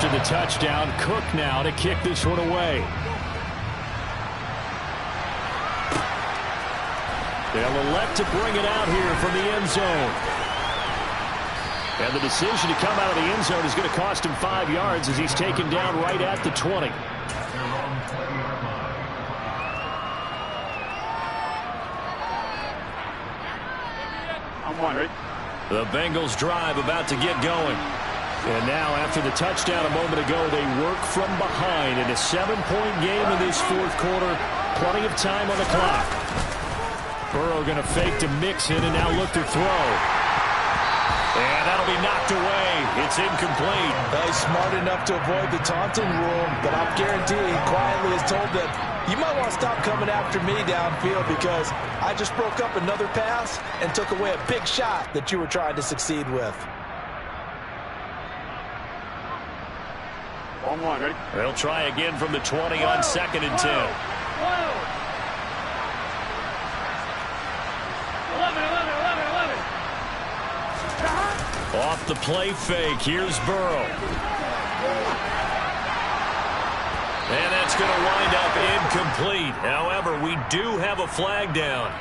The touchdown, Cook now to kick this one away. They'll elect to bring it out here from the end zone. And the decision to come out of the end zone is going to cost him 5 yards as he's taken down right at the 20. I'm wondering. The Bengals drive about to get going. And now, after the touchdown a moment ago, they work from behind in a 7-point game in this 4th quarter. Plenty of time on the clock. Burrow going to fake to Mixon and now look to throw. And that'll be knocked away. It's incomplete. He's smart enough to avoid the taunting rule, but I'll guarantee he quietly has told them, you might want to stop coming after me downfield because I just broke up another pass and took away a big shot that you were trying to succeed with. Ready? They'll try again from the 20 on 2nd and 10. 11. Off the play fake, here's Burrow. And that's going to wind up incomplete. However, we do have a flag down.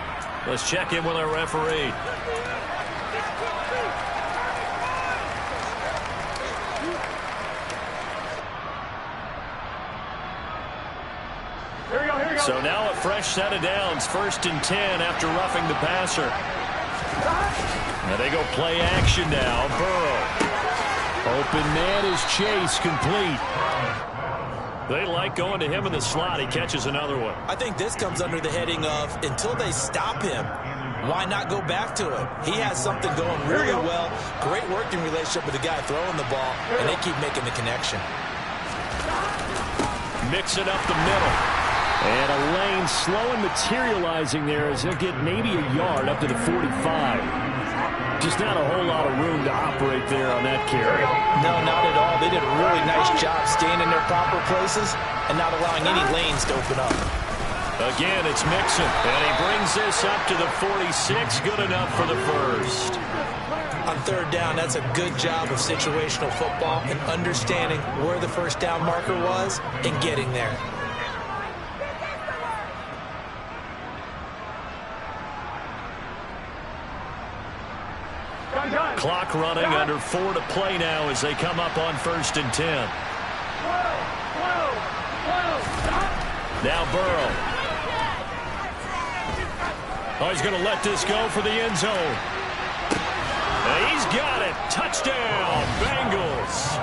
Let's check in with our referee. So now a fresh set of downs, 1st and 10 after roughing the passer. Now they go play action now. Burrow. Open man is Chase, complete. They like going to him in the slot. He catches another one. I think this comes under the heading of until they stop him, why not go back to him? He has something going really well. Great working relationship with the guy throwing the ball, and they keep making the connection. Mix it up the middle. And a lane slow and materializing there as he'll get maybe a yard up to the 45. Just not a whole lot of room to operate there on that carry. No, not at all. They did a really nice job staying in their proper places and not allowing any lanes to open up. Again, it's Mixon, and he brings this up to the 46. Good enough for the first. On 3rd down, that's a good job of situational football and understanding where the first down marker was and getting there. Clock running, under 4 to play now as they come up on 1st and 10. Now Burrow. Oh, he's going to let this go for the end zone. He's got it. Touchdown, Bengals.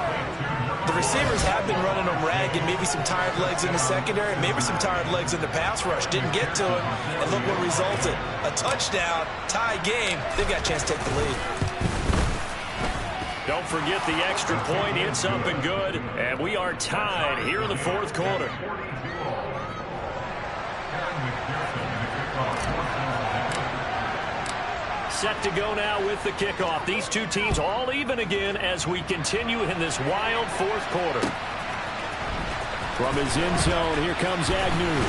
The receivers have been running them ragged, maybe some tired legs in the secondary, maybe some tired legs in the pass rush. Didn't get to it, and look what resulted. A touchdown, tie game. They've got a chance to take the lead. Don't forget the extra point. It's up and good, and we are tied here in the 4th quarter. Set to go now with the kickoff. These two teams all even again as we continue in this wild 4th quarter. From his end zone, here comes Agnew.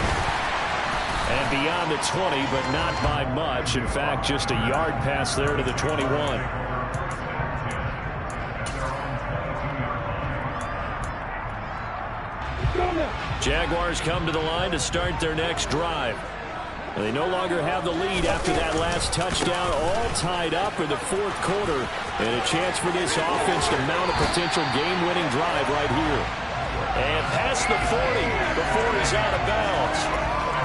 And beyond the 20, but not by much. In fact, just a yard pass there to the 21. Jaguars come to the line to start their next drive. And they no longer have the lead after that last touchdown, all tied up in the 4th quarter. And a chance for this offense to mount a potential game-winning drive right here. And past the 40 before he's out of bounds.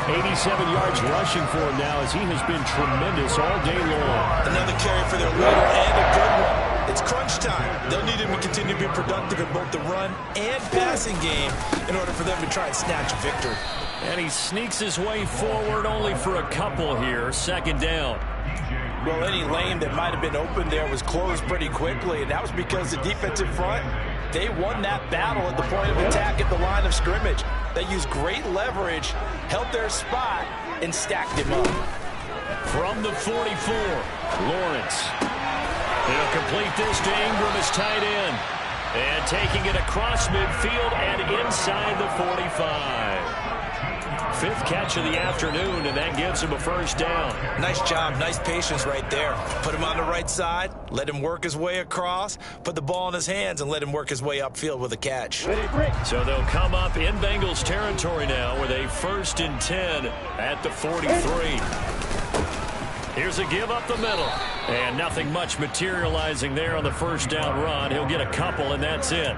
87 yards rushing for him now as he has been tremendous all day long. Another carry for their leader and a good one. It's crunch time. They'll need him to continue to be productive in both the run and passing game in order for them to try and snatch a victory. And he sneaks his way forward only for a couple here. 2nd down. Well, any lane that might have been open there was closed pretty quickly, and that was because the defensive front, they won that battle at the point of attack at the line of scrimmage. They used great leverage, held their spot, and stacked him up. From the 44, Lawrence. He'll complete this to Ingram as tight end. And taking it across midfield and inside the 45. Fifth catch of the afternoon, and that gives him a first down. Nice job, nice patience right there. Put him on the right side, let him work his way across, put the ball in his hands, and let him work his way upfield with a catch. So they'll come up in Bengals territory now with a 1st and 10 at the 43. Here's a give up the middle. And nothing much materializing there on the first down run. He'll get a couple, and that's it.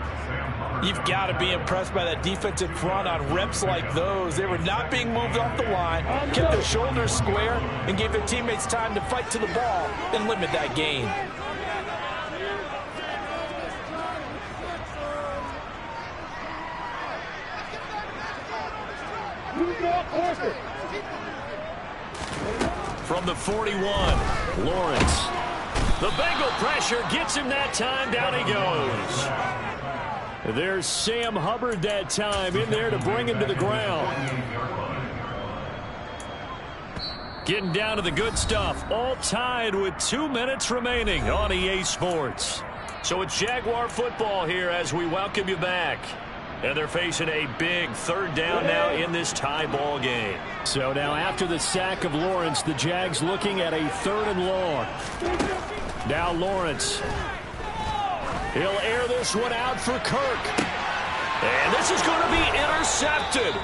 You've got to be impressed by that defensive front on reps like those. They were not being moved off the line, kept their shoulders square, and gave their teammates time to fight to the ball and limit that gain. From the 41, Lawrence. The Bengal pressure gets him that time. Down he goes. There's Sam Hubbard that time in there to bring him to the ground. Getting down to the good stuff. All tied with 2 minutes remaining on EA Sports. So it's Jaguar football here as we welcome you back. And they're facing a big 3rd down now in this tie ball game. So now after the sack of Lawrence, the Jags looking at a 3rd and long. Now Lawrence. He'll air this one out for Kirk. And this is going to be intercepted.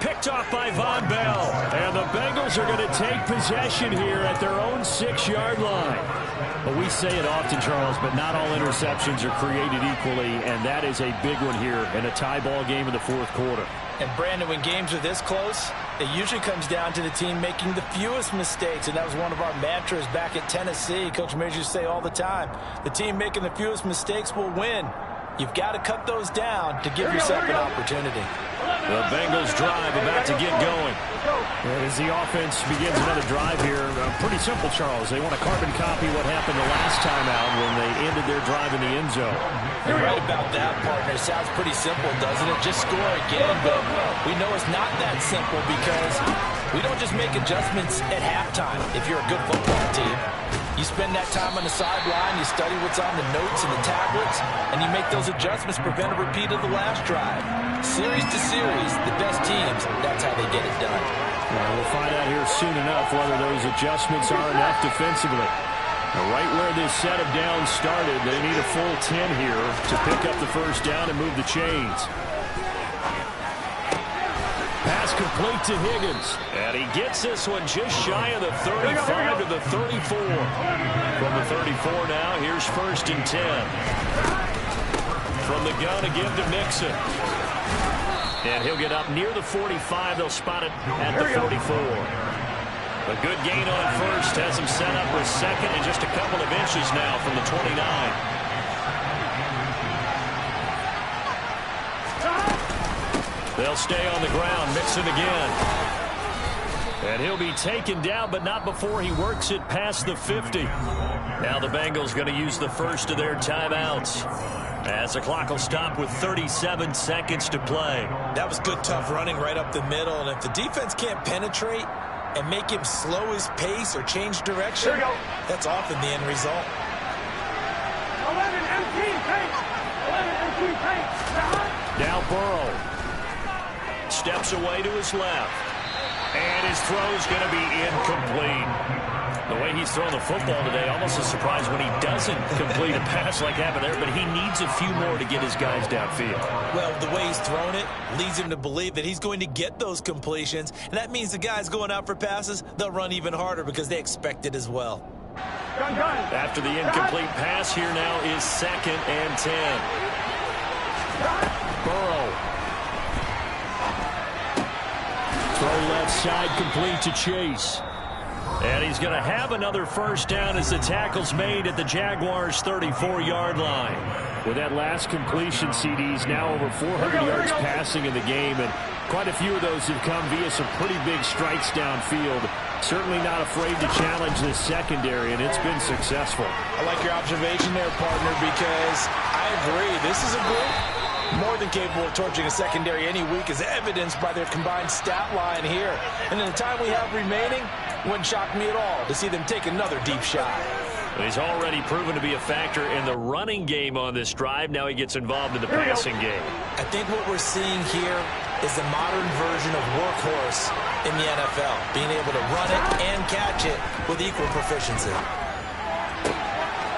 Picked off by Von Bell. And the Bengals are going to take possession here at their own 6-yard line. But we say it often, Charles, but not all interceptions are created equally, and that is a big one here in a tie ball game in the 4th quarter. And, Brandon, when games are this close, it usually comes down to the team making the fewest mistakes, and that was one of our mantras back at Tennessee. Coach Mears used to say all the time, the team making the fewest mistakes will win. You've got to cut those down to give yourself an opportunity. The Bengals drive about to get going. And as the offense begins another drive here, pretty simple, Charles. They want to carbon copy what happened the last time out when they ended their drive in the end zone. You're right about that, partner. It sounds pretty simple, doesn't it? Just score again, but we know it's not that simple because we don't just make adjustments at halftime if you're a good football team. You spend that time on the sideline, you study what's on the notes and the tablets, and you make those adjustments to prevent a repeat of the last drive. Series to series, the best teams, that's how they get it done. Well, we'll find out here soon enough whether those adjustments are enough defensively. Right where this set of downs started, they need a full 10 here to pick up the first down and move the chains. Pass complete to Higgins. And he gets this one just shy of the 35 to the 34. From the 34 now, here's 1st and 10. From the gun again to Mixon. And he'll get up near the 45. They'll spot it at the 44. A good gain on 1st has him set up with 2nd and just a couple of inches now from the 29. They'll stay on the ground. Mixon again. And he'll be taken down, but not before he works it past the 50. Now the Bengals going to use the first of their timeouts, as the clock will stop with 37 seconds to play. That was good, tough running right up the middle. And if the defense can't penetrate and make him slow his pace or change direction, that's often the end result. 11 empty paint. 11 empty paint. Now Burrow. Steps away to his left. And his throw's going to be incomplete. The way he's throwing the football today, almost a surprise when he doesn't complete a pass like happened there, but he needs a few more to get his guys downfield. Well, the way he's thrown it leads him to believe that he's going to get those completions, and that means the guys going out for passes, they'll run even harder because they expect it as well. After the incomplete pass, here now is 2nd and 10. Burrow. Throw left side complete to Chase. And he's going to have another first down as the tackle's made at the Jaguars' 34-yard line. With that last completion, CD's now over 400 yards passing in the game, and quite a few of those have come via some pretty big strikes downfield. Certainly not afraid to challenge this secondary, and it's been successful. I like your observation there, partner, because I agree. This is a group More than capable of torching a secondary any week, as evidenced by their combined stat line here. And in the time we have remaining, wouldn't shock me at all to see them take another deep shot. He's already proven to be a factor in the running game on this drive. Now he gets involved in the passing game. I think what we're seeing here is the modern version of workhorse in the NFL, being able to run it and catch it with equal proficiency.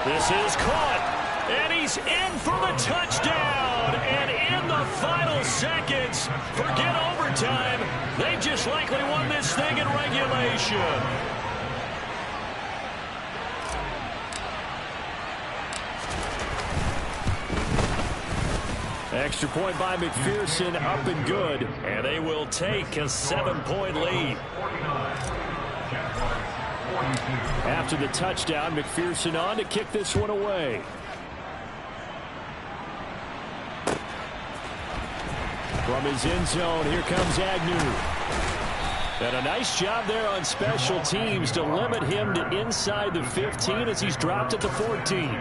This is caught, and he's in for the touchdown. And in the final seconds, forget overtime. They just likely won this thing in regulation. Extra point by McPherson, up and good. And they will take a 7-point lead. After the touchdown, McPherson on to kick this one away. From his end zone, here comes Agnew. And a nice job there on special teams to limit him to inside the 15 as he's dropped at the 14.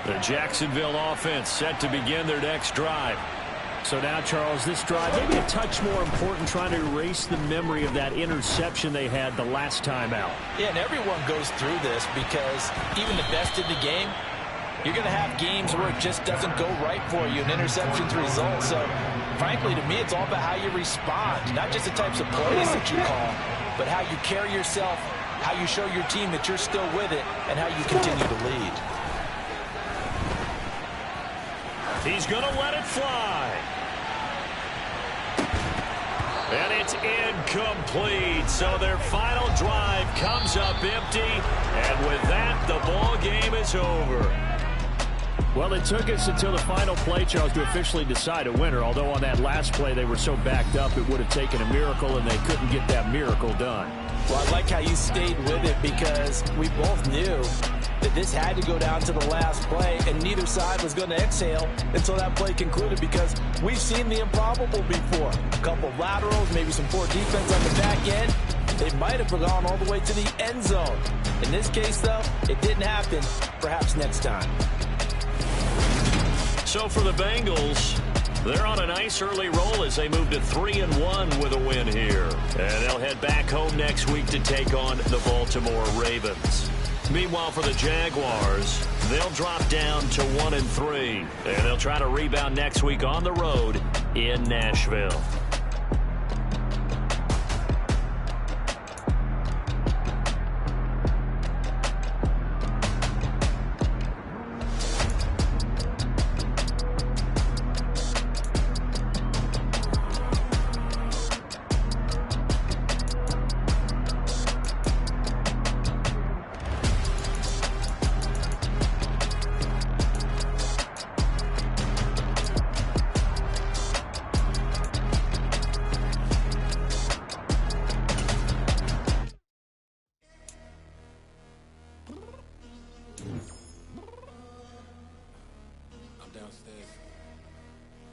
The Jacksonville offense set to begin their next drive. So now, Charles, this drive maybe a touch more important, trying to erase the memory of that interception they had the last time out. Yeah, and everyone goes through this because even the best in the game, you're going to have games where it just doesn't go right for you, and interceptions result. So, frankly, to me, it's all about how you respond, not just the types of plays that you call, but how you carry yourself, how you show your team that you're still with it, and how you continue to lead. He's going to let it fly. And it's incomplete. So their final drive comes up empty. And with that, the ball game is over. Well, it took us until the final play, Charles, to officially decide a winner. Although on that last play they were so backed up, it would have taken a miracle, and they couldn't get that miracle done. Well, I like how you stayed with it, because we both knew that this had to go down to the last play, and neither side was going to exhale until that play concluded, because we've seen the improbable before. A couple of laterals, maybe some poor defense on the back end. They might have gone all the way to the end zone. In this case, though, it didn't happen. Perhaps next time. So for the Bengals, they're on a nice early roll as they move to 3-1 with a win here. And they'll head back home next week to take on the Baltimore Ravens. Meanwhile, for the Jaguars, they'll drop down to 1-3. And they'll try to rebound next week on the road in Nashville.